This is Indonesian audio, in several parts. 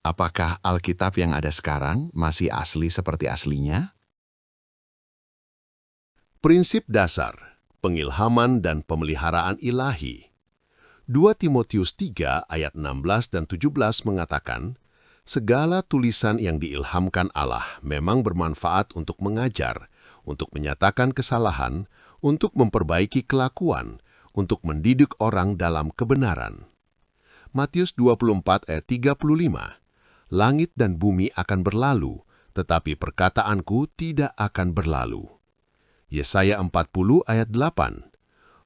Apakah Alkitab yang ada sekarang masih asli seperti aslinya? Prinsip dasar, pengilhaman dan pemeliharaan ilahi. 2 Timotius 3 ayat 16 dan 17 mengatakan, segala tulisan yang diilhamkan Allah memang bermanfaat untuk mengajar, untuk menyatakan kesalahan, untuk memperbaiki kelakuan, untuk mendidik orang dalam kebenaran. Matius 24 ayat 35, langit dan bumi akan berlalu, tetapi perkataanku tidak akan berlalu. Yesaya 40 ayat 8,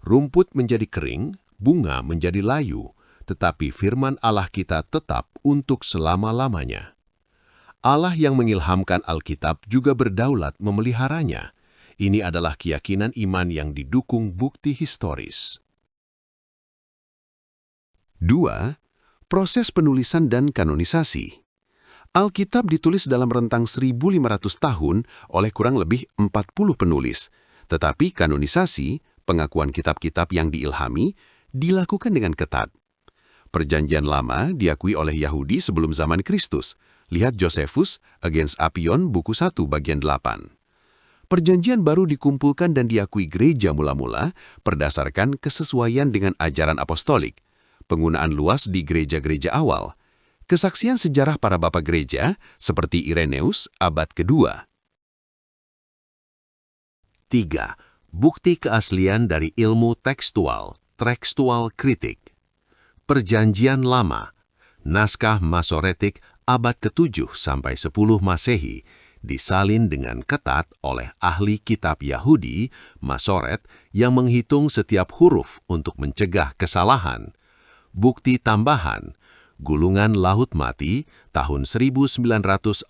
rumput menjadi kering, bunga menjadi layu, tetapi firman Allah kita tetap untuk selama-lamanya. Allah yang mengilhamkan Alkitab juga berdaulat memeliharanya. Ini adalah keyakinan iman yang didukung bukti historis. 2. Proses penulisan dan kanonisasi. Alkitab ditulis dalam rentang 1.500 tahun oleh kurang lebih 40 penulis, tetapi kanonisasi, pengakuan kitab-kitab yang diilhami, dilakukan dengan ketat. Perjanjian Lama diakui oleh Yahudi sebelum zaman Kristus. Lihat Josephus Against Apion, buku 1 bagian 8. Perjanjian Baru dikumpulkan dan diakui gereja mula-mula berdasarkan kesesuaian dengan ajaran apostolik, penggunaan luas di gereja-gereja awal, kesaksian sejarah para bapak gereja seperti Ireneus abad kedua. 3. Bukti keaslian dari ilmu tekstual kritik. Perjanjian Lama, naskah Masoretik abad ke-7 sampai 10 Masehi, disalin dengan ketat oleh ahli kitab Yahudi, Masoret, yang menghitung setiap huruf untuk mencegah kesalahan. Bukti tambahan, gulungan Laut Mati tahun 1947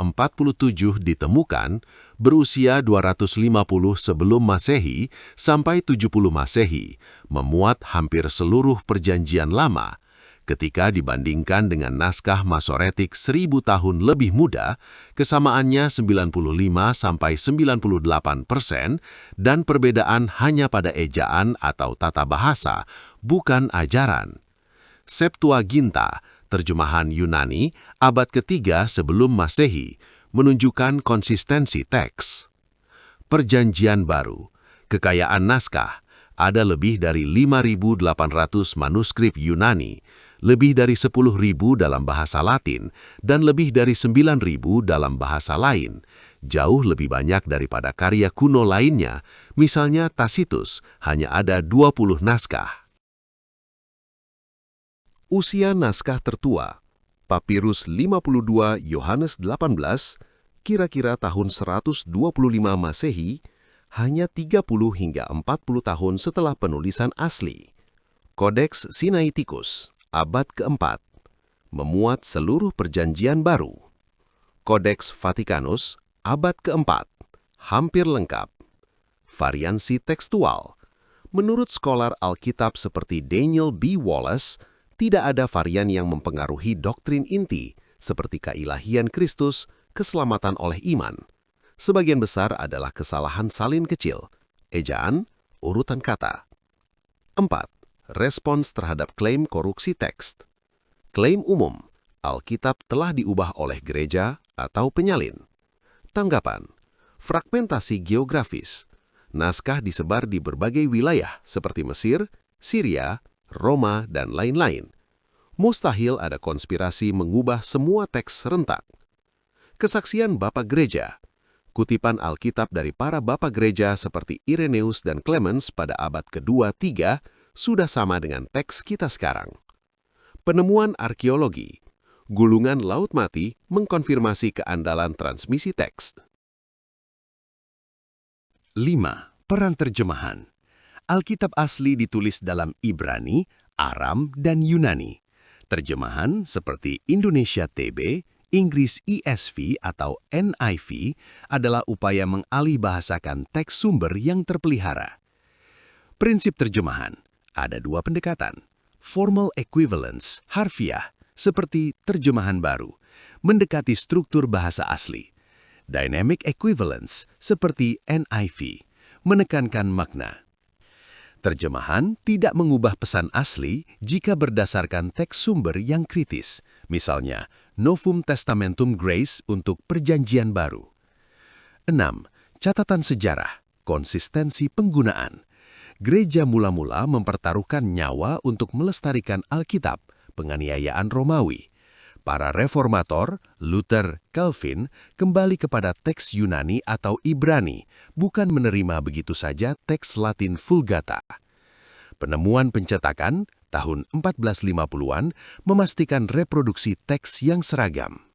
ditemukan berusia 250 sebelum Masehi sampai 70 Masehi, memuat hampir seluruh perjanjian lama. Ketika dibandingkan dengan naskah Masoretik 1000 tahun lebih muda, kesamaannya 95-98% dan perbedaan hanya pada ejaan atau tata bahasa, bukan ajaran. Septuaginta, terjemahan Yunani, abad ketiga sebelum Masehi, menunjukkan konsistensi teks. Perjanjian Baru, kekayaan naskah, ada lebih dari 5.800 manuskrip Yunani, lebih dari 10.000 dalam bahasa Latin, dan lebih dari 9.000 dalam bahasa lain, jauh lebih banyak daripada karya kuno lainnya, misalnya Tacitus, hanya ada 20 naskah. Usia naskah tertua, Papirus 52 Yohanes 18, kira-kira tahun 125 Masehi, hanya 30 hingga 40 tahun setelah penulisan asli. Kodeks Sinaiticus, abad keempat, memuat seluruh perjanjian baru. Kodeks Vatikanus, abad keempat, hampir lengkap. Variansi tekstual. Menurut scholar Alkitab seperti Daniel B. Wallace, tidak ada varian yang mempengaruhi doktrin inti, seperti keilahian Kristus, keselamatan oleh iman. Sebagian besar adalah kesalahan salin kecil, ejaan, urutan kata. 4. Respons terhadap klaim koruksi teks. Klaim umum, Alkitab telah diubah oleh gereja atau penyalin. Tanggapan, fragmentasi geografis. Naskah disebar di berbagai wilayah seperti Mesir, Syria, Roma, dan lain-lain. Mustahil ada konspirasi mengubah semua teks serentak. Kesaksian Bapak Gereja. Kutipan Alkitab dari para Bapak Gereja seperti Ireneus dan Clemens pada abad kedua-3 sudah sama dengan teks kita sekarang. Penemuan arkeologi. Gulungan Laut Mati mengkonfirmasi keandalan transmisi teks. 5. Peran terjemahan. Alkitab asli ditulis dalam Ibrani, Aram, dan Yunani. Terjemahan seperti Indonesia TB, Inggris ESV atau NIV adalah upaya mengalihbahasakan teks sumber yang terpelihara. Prinsip terjemahan, ada dua pendekatan. Formal equivalence, harfiah, seperti terjemahan baru, mendekati struktur bahasa asli. Dynamic equivalence, seperti NIV, menekankan makna. Terjemahan tidak mengubah pesan asli jika berdasarkan teks sumber yang kritis, misalnya Novum Testamentum Grace untuk Perjanjian Baru. 6. Catatan sejarah, konsistensi penggunaan. Gereja mula-mula mempertaruhkan nyawa untuk melestarikan Alkitab, penganiayaan Romawi. Para reformator, Luther, Calvin, kembali kepada teks Yunani atau Ibrani, bukan menerima begitu saja teks Latin Vulgata. Penemuan pencetakan tahun 1450-an memastikan reproduksi teks yang seragam.